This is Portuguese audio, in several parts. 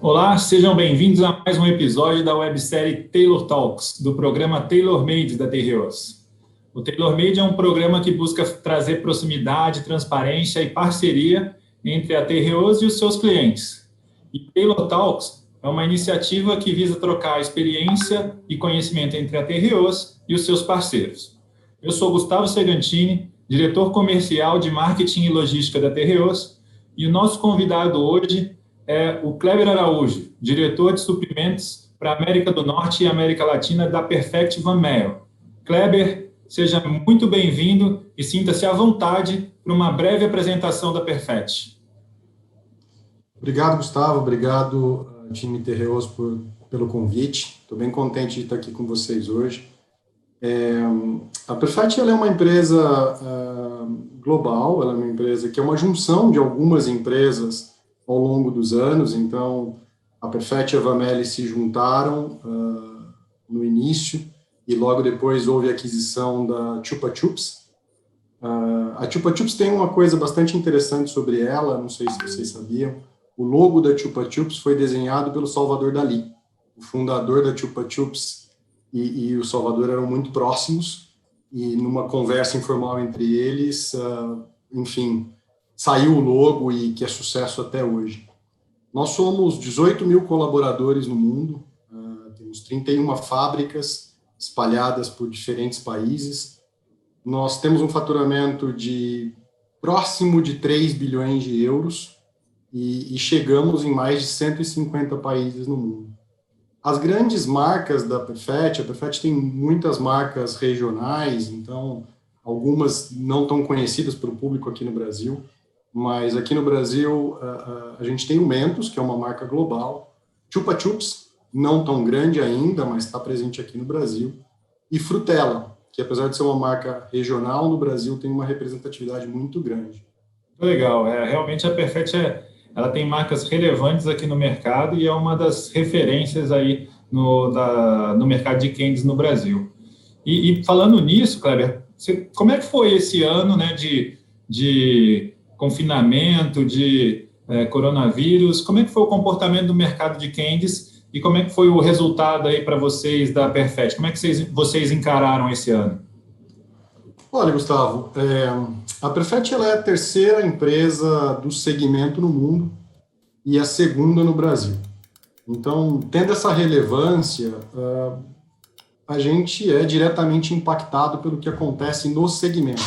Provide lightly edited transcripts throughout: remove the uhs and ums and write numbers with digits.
Olá, sejam bem-vindos a mais um episódio da websérie Taylor Talks, do programa Tailor Made da TROs. O Tailor Made é um programa que busca trazer proximidade, transparência e parceria entre a TROs e os seus clientes. E Taylor Talks é uma iniciativa que visa trocar experiência e conhecimento entre a TROs e os seus parceiros. Eu sou Gustavo Segantini, diretor comercial de marketing e logística da TROs, e o nosso convidado hoje é o Kleber Araújo, diretor de suprimentos para a América do Norte e América Latina da Perfect Van Melle. Kleber, seja muito bem-vindo e sinta-se à vontade para uma breve apresentação da Perfect. Obrigado, Gustavo. Obrigado, time TROs, pelo convite. Estou bem contente de estar aqui com vocês hoje. A Perfect ela é uma empresa global, ela é uma empresa que é uma junção de algumas empresas ao longo dos anos. Então, a Perfect e a Van Melle se juntaram no início e logo depois houve a aquisição da Chupa Chups. A Chupa Chups tem uma coisa bastante interessante sobre ela, não sei se vocês sabiam. O logo da Chupa Chups foi desenhado pelo Salvador Dalí. O fundador da Chupa Chups e o Salvador eram muito próximos, e numa conversa informal entre eles, enfim, saiu o logo e que é sucesso até hoje. Nós somos 18 mil colaboradores no mundo, temos 31 fábricas espalhadas por diferentes países. Nós temos um faturamento de próximo de 3 bilhões de euros e chegamos em mais de 150 países no mundo. As grandes marcas da Perfect, a Perfect tem muitas marcas regionais, então algumas não tão conhecidas para o público aqui no Brasil, mas aqui no Brasil a gente tem o Mentos, que é uma marca global, Chupa Chups, não tão grande ainda, mas está presente aqui no Brasil, e Frutella, que apesar de ser uma marca regional no Brasil, tem uma representatividade muito grande. Legal, realmente a Perfect ela tem marcas relevantes aqui no mercado e é uma das referências aí no mercado de candies no Brasil. E falando nisso, Kleber, como é que foi esse ano, né, de confinamento, de coronavírus? Como é que foi o comportamento do mercado de candies e como é que foi o resultado aí para vocês da Perfect? Como é que vocês encararam esse ano? Olha, Gustavo, a Perfect ela é a terceira empresa do segmento no mundo e a segunda no Brasil. Então, tendo essa relevância, a gente é diretamente impactado pelo que acontece no segmento,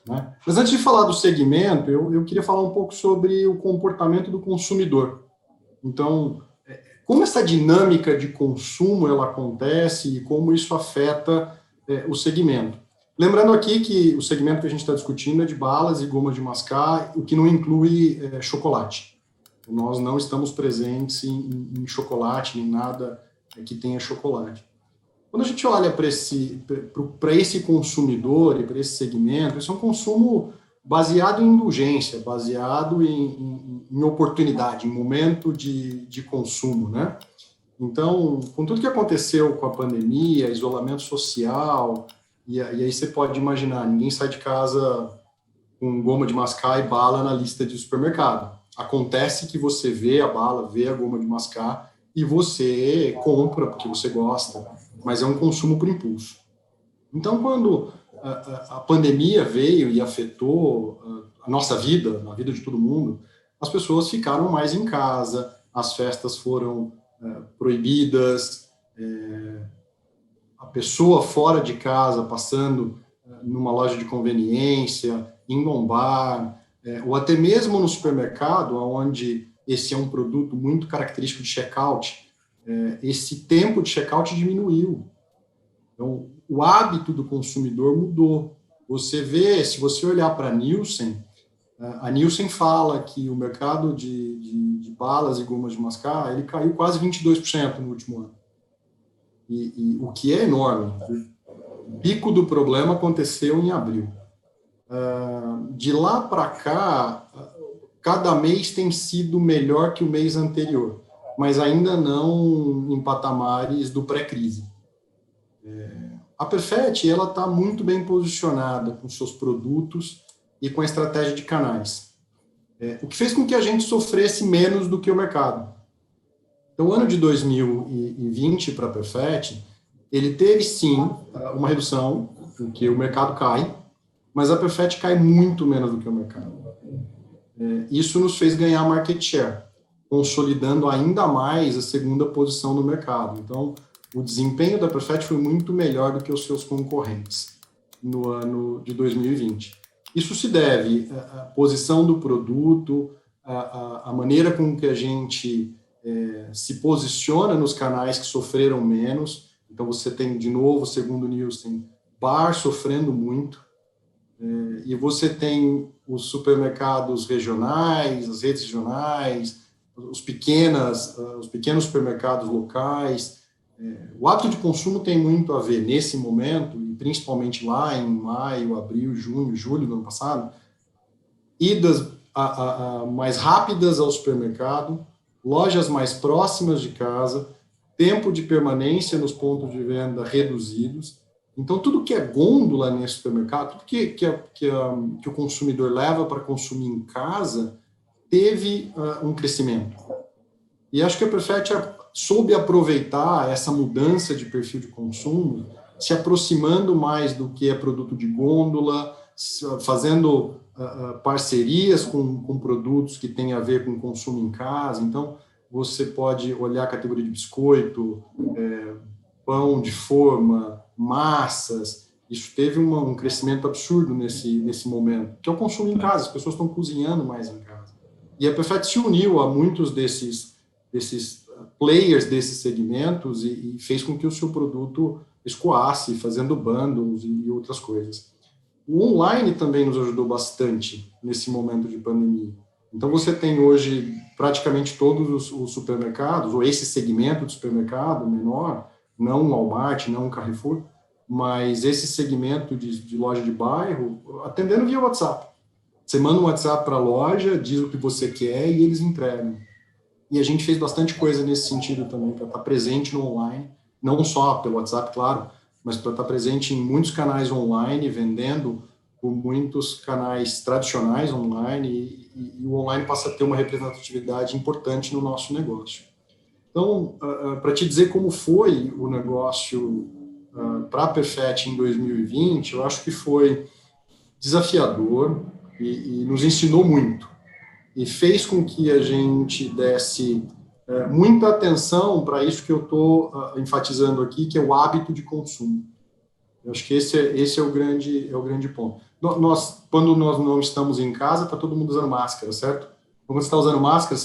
né? Mas antes de falar do segmento, eu queria falar um pouco sobre o comportamento do consumidor. Então, como essa dinâmica de consumo ela acontece e como isso afeta o segmento. Lembrando aqui que o segmento que a gente está discutindo é de balas e gomas de mascar, o que não inclui chocolate. Nós não estamos presentes em chocolate, nem nada que tenha chocolate. Quando a gente olha para esse consumidor e para esse segmento, esse é um consumo baseado em indulgência, baseado em oportunidade, em momento de consumo, né? Então, com tudo que aconteceu com a pandemia, isolamento social, e aí você pode imaginar, ninguém sai de casa com goma de mascar e bala na lista de supermercado. Acontece que você vê a bala, vê a goma de mascar e você compra porque você gosta, mas é um consumo por impulso. Então, quando a pandemia veio e afetou a nossa vida, a vida de todo mundo, as pessoas ficaram mais em casa, as festas foram proibidas, a pessoa fora de casa, passando numa loja de conveniência, indo a um bar, ou até mesmo no supermercado, onde esse é um produto muito característico de checkout, esse tempo de checkout diminuiu. Então, o hábito do consumidor mudou. Você vê, se você olhar para a Nielsen fala que o mercado de balas e gomas de mascar, ele caiu quase 22% no último ano. E o que é enorme. O pico do problema aconteceu em abril. De lá para cá, cada mês tem sido melhor que o mês anterior, mas ainda não em patamares do pré-crise. A Perfect ela está muito bem posicionada com seus produtos e com a estratégia de canais. O que fez com que a gente sofresse menos do que o mercado. Então, o ano de 2020 para a Perfect, ele teve sim uma redução, porque o mercado cai, mas a Perfect cai muito menos do que o mercado. Isso nos fez ganhar market share, consolidando ainda mais a segunda posição no mercado. Então, o desempenho da Perfect foi muito melhor do que os seus concorrentes no ano de 2020. Isso se deve à posição do produto, à maneira com que a gente se posiciona nos canais que sofreram menos. Então, você tem, de novo, segundo o Nielsen, bar sofrendo muito, e você tem os supermercados regionais, as redes regionais, os pequenos supermercados locais. O hábito de consumo tem muito a ver, nesse momento, e principalmente lá em maio, abril, junho, julho do ano passado, idas mais rápidas ao supermercado, lojas mais próximas de casa, tempo de permanência nos pontos de venda reduzidos. Então, tudo que é gôndola nesse supermercado, tudo que o consumidor leva para consumir em casa, teve um crescimento. E acho que a Perfect soube aproveitar essa mudança de perfil de consumo, se aproximando mais do que é produto de gôndola, fazendo parcerias com produtos que têm a ver com consumo em casa. Então, você pode olhar a categoria de biscoito, pão de forma, massas. Isso teve um crescimento absurdo nesse momento, que é o consumo em casa. As pessoas estão cozinhando mais em casa. E a Perfect se uniu a muitos desses players desses segmentos e fez com que o seu produto escoasse, fazendo bundles e outras coisas. O online também nos ajudou bastante nesse momento de pandemia. Então, você tem hoje praticamente todos os supermercados, ou esse segmento de supermercado menor, não um Walmart, não um Carrefour, mas esse segmento de loja de bairro, atendendo via WhatsApp. Você manda um WhatsApp para a loja, diz o que você quer e eles entregam. E a gente fez bastante coisa nesse sentido também, para estar presente no online, não só pelo WhatsApp, claro, mas para estar presente em muitos canais online, vendendo por muitos canais tradicionais online, e o online passa a ter uma representatividade importante no nosso negócio. Então, para te dizer como foi o negócio para a Perfect em 2020, eu acho que foi desafiador e nos ensinou muito. E fez com que a gente desse muita atenção para isso que eu estou enfatizando aqui, que é o hábito de consumo. Eu acho que esse é o grande ponto. Quando nós não estamos em casa, está todo mundo usando máscara, certo? Quando você está usando máscara,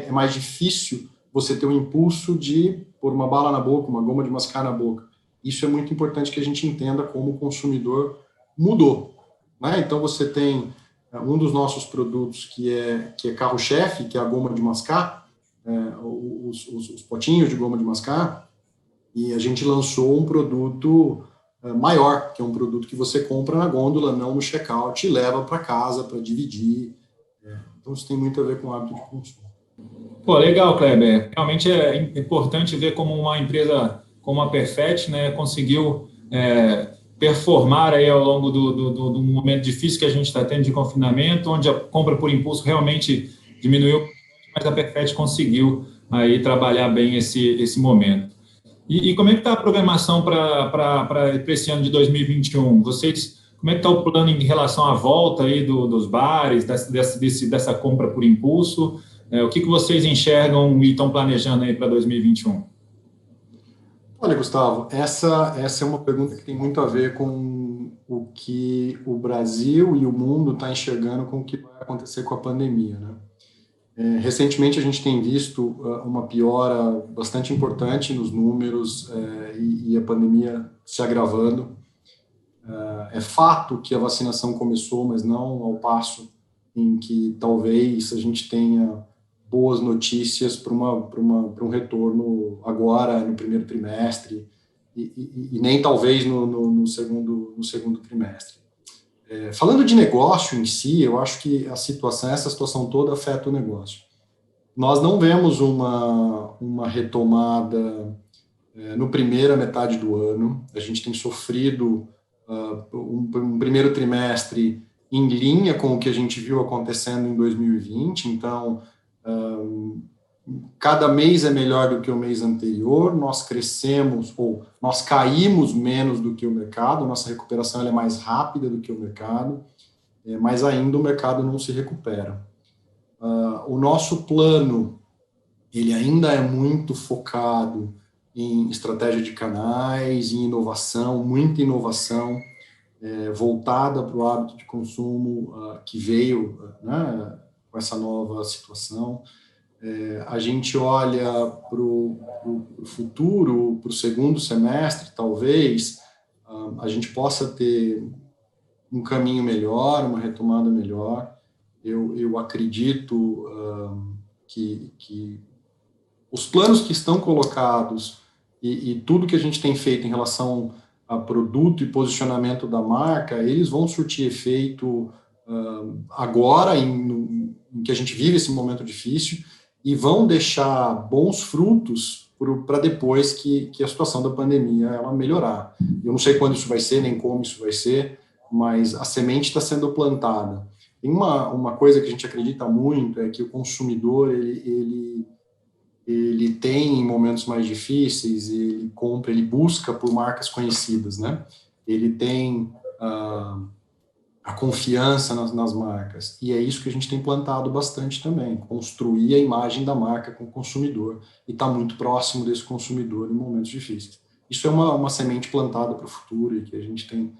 é mais difícil você ter o impulso de pôr uma bala na boca, uma goma de mascar na boca. Isso é muito importante que a gente entenda como o consumidor mudou, né? Então, você tem um dos nossos produtos que é carro-chefe, que é a goma de mascar, os potinhos de goma de mascar, e a gente lançou um produto maior, que é um produto que você compra na gôndola, não no checkout, e leva para casa para dividir. Então, isso tem muito a ver com o hábito de consumo. Pô, legal, Kleber. Realmente é importante ver como uma empresa como a Perfect, né, conseguiu performar aí ao longo do momento difícil que a gente está tendo de confinamento, onde a compra por impulso realmente diminuiu, mas a Perfect conseguiu aí trabalhar bem esse momento. E como é que está a programação para esse ano de 2021? Como é que está o plano em relação à volta aí dos bares, dessa compra por impulso? O que vocês enxergam e estão planejando aí para 2021? Olha, Gustavo, essa é uma pergunta que tem muito a ver com o que o Brasil e o mundo está enxergando com o que vai acontecer com a pandemia, né? Recentemente, a gente tem visto uma piora bastante importante nos números e a pandemia se agravando. É fato que a vacinação começou, mas não ao passo em que talvez a gente tenha boas notícias para um retorno agora, no primeiro trimestre, e nem talvez no segundo trimestre. Falando de negócio em si, eu acho que essa situação toda afeta o negócio. Nós não vemos uma retomada no primeira metade do ano. A gente tem sofrido um primeiro trimestre em linha com o que a gente viu acontecendo em 2020. Então, cada mês é melhor do que o mês anterior, nós crescemos ou nós caímos menos do que o mercado, nossa recuperação ela é mais rápida do que o mercado, mas ainda o mercado não se recupera. O nosso plano, ele ainda é muito focado em estratégia de canais, em inovação, muita inovação, voltada para o hábito de consumo que veio, né, com essa nova situação. A gente olha para o futuro, para o segundo semestre, talvez a gente possa ter um caminho melhor, uma retomada melhor. Eu acredito que os planos que estão colocados e tudo que a gente tem feito em relação a produto e posicionamento da marca, eles vão surtir efeito agora, em que a gente vive esse momento difícil, e vão deixar bons frutos para depois que a situação da pandemia ela melhorar. Eu não sei quando isso vai ser, nem como isso vai ser, mas a semente está sendo plantada. Tem uma coisa que a gente acredita muito, é que o consumidor, ele tem em momentos mais difíceis, ele compra, ele busca por marcas conhecidas, né? Ele tem a confiança nas marcas, e é isso que a gente tem plantado bastante também, construir a imagem da marca com o consumidor, e está muito próximo desse consumidor em momentos difíceis. Isso é uma semente plantada para o futuro, e que a gente tem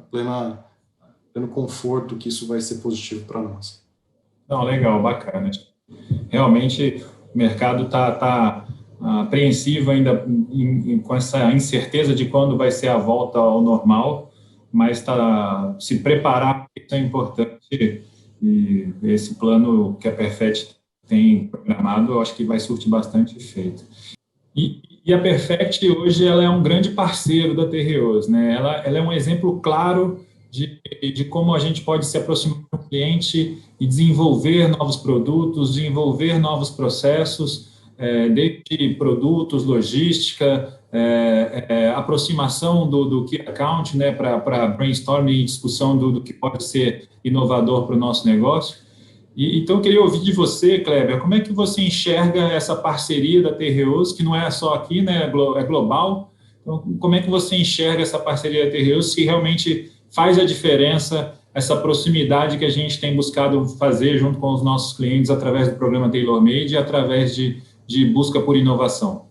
pleno conforto que isso vai ser positivo para nós. Não, legal, bacana. Realmente o mercado está apreensivo ainda com essa incerteza de quando vai ser a volta ao normal, mas se preparar, isso é importante, e esse plano que a Perfect tem programado, eu acho que vai surtir bastante efeito. E a Perfect hoje ela é um grande parceiro da Terreos, né? Ela é um exemplo claro de como a gente pode se aproximar do cliente e desenvolver novos produtos, desenvolver novos processos, desde produtos, logística, aproximação do Key Account, né, para brainstorming e discussão do que pode ser inovador para o nosso negócio. Então, eu queria ouvir de você, Kleber, como é que você enxerga essa parceria da Terreos, que não é só aqui, né, é global. Então, como é que você enxerga essa parceria da Terreos, se realmente faz a diferença essa proximidade que a gente tem buscado fazer junto com os nossos clientes através do programa Tailor Made e através de busca por inovação?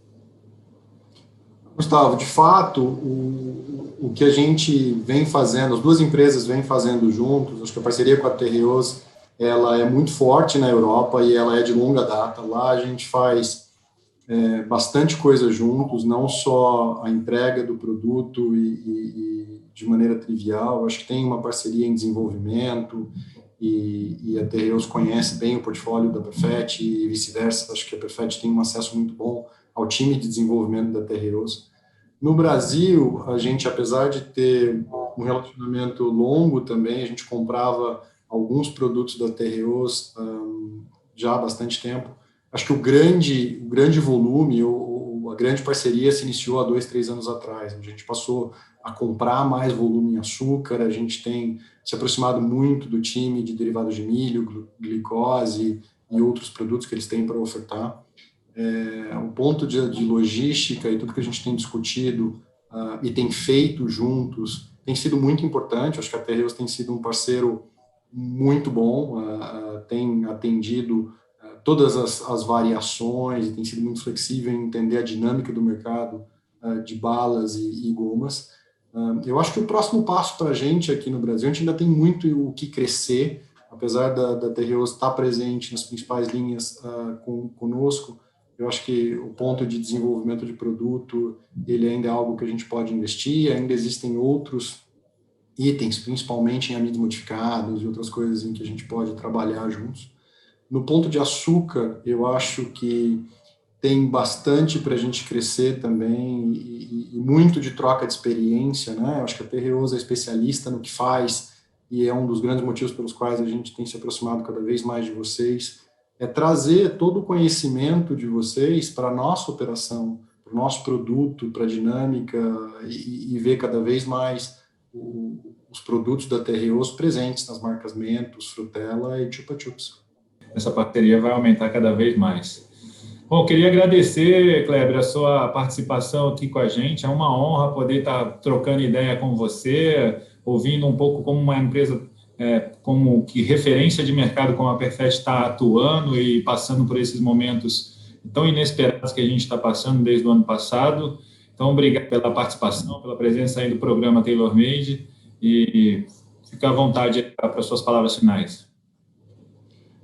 Gustavo, de fato, o que a gente vem fazendo, as duas empresas vêm fazendo juntos, acho que a parceria com a Terreos, ela é muito forte na Europa e ela é de longa data. Lá a gente faz bastante coisa juntos, não só a entrega do produto e de maneira trivial. Acho que tem uma parceria em desenvolvimento e a Terreos conhece bem o portfólio da Perfect e vice-versa. Acho que a Perfect tem um acesso muito bom ao time de desenvolvimento da Terreos. No Brasil, a gente, apesar de ter um relacionamento longo também, a gente comprava alguns produtos da Terreos já há bastante tempo. Acho que o grande volume, a grande parceria se iniciou há 2, 3 anos atrás. A gente passou a comprar mais volume em açúcar, a gente tem se aproximado muito do time de derivados de milho, glicose e outros produtos que eles têm para ofertar. O ponto de logística e tudo que a gente tem discutido e tem feito juntos tem sido muito importante. Acho que a Terreos tem sido um parceiro muito bom, tem atendido todas as variações e tem sido muito flexível em entender a dinâmica do mercado de balas e gomas. Eu acho que o próximo passo para a gente aqui no Brasil, a gente ainda tem muito o que crescer, apesar da Terreos estar presente nas principais linhas conosco. Eu acho que o ponto de desenvolvimento de produto, ele ainda é algo que a gente pode investir, ainda existem outros itens, principalmente em amidos modificados e outras coisas em que a gente pode trabalhar juntos. No ponto de açúcar, eu acho que tem bastante para a gente crescer também e muito de troca de experiência, né? Eu acho que a Terreos é especialista no que faz e é um dos grandes motivos pelos quais a gente tem se aproximado cada vez mais de vocês, é trazer todo o conhecimento de vocês para a nossa operação, para o nosso produto, para a dinâmica e ver cada vez mais os produtos da Terreos presentes nas marcas Mentos, Frutella e Chupa Chups. Essa parceria vai aumentar cada vez mais. Bom, queria agradecer, Kleber, a sua participação aqui com a gente. É uma honra poder estar trocando ideia com você, ouvindo um pouco como uma empresa, como que referência de mercado como a Perfet está atuando e passando por esses momentos tão inesperados que a gente está passando desde o ano passado. Então, obrigado pela participação, pela presença aí do programa Tailor Made e fica à vontade para as suas palavras finais.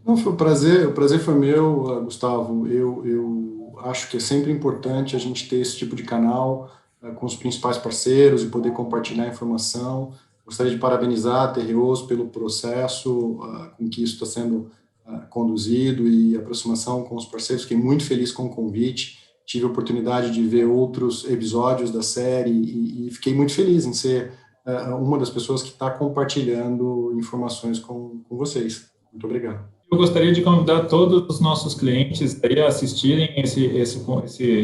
Não, foi o prazer foi meu, Gustavo. Eu acho que é sempre importante a gente ter esse tipo de canal com os principais parceiros e poder compartilhar informação. Gostaria de parabenizar a Terreos pelo processo com que isso está sendo conduzido e aproximação com os parceiros. Fiquei muito feliz com o convite. Tive a oportunidade de ver outros episódios da série e fiquei muito feliz em ser uma das pessoas que está compartilhando informações com vocês. Muito obrigado. Eu gostaria de convidar todos os nossos clientes a assistirem esse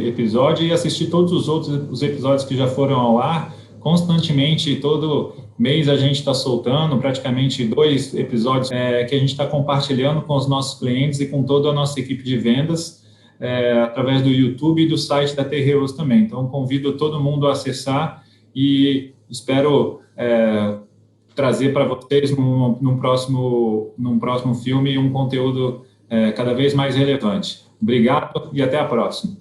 episódio e assistir todos os outros episódios que já foram ao ar. Constantemente, todo mês a gente está soltando praticamente 2 episódios que a gente está compartilhando com os nossos clientes e com toda a nossa equipe de vendas, através do YouTube e do site da Terreos também. Então, convido todo mundo a acessar e espero trazer para vocês num próximo filme um conteúdo cada vez mais relevante. Obrigado e até a próxima.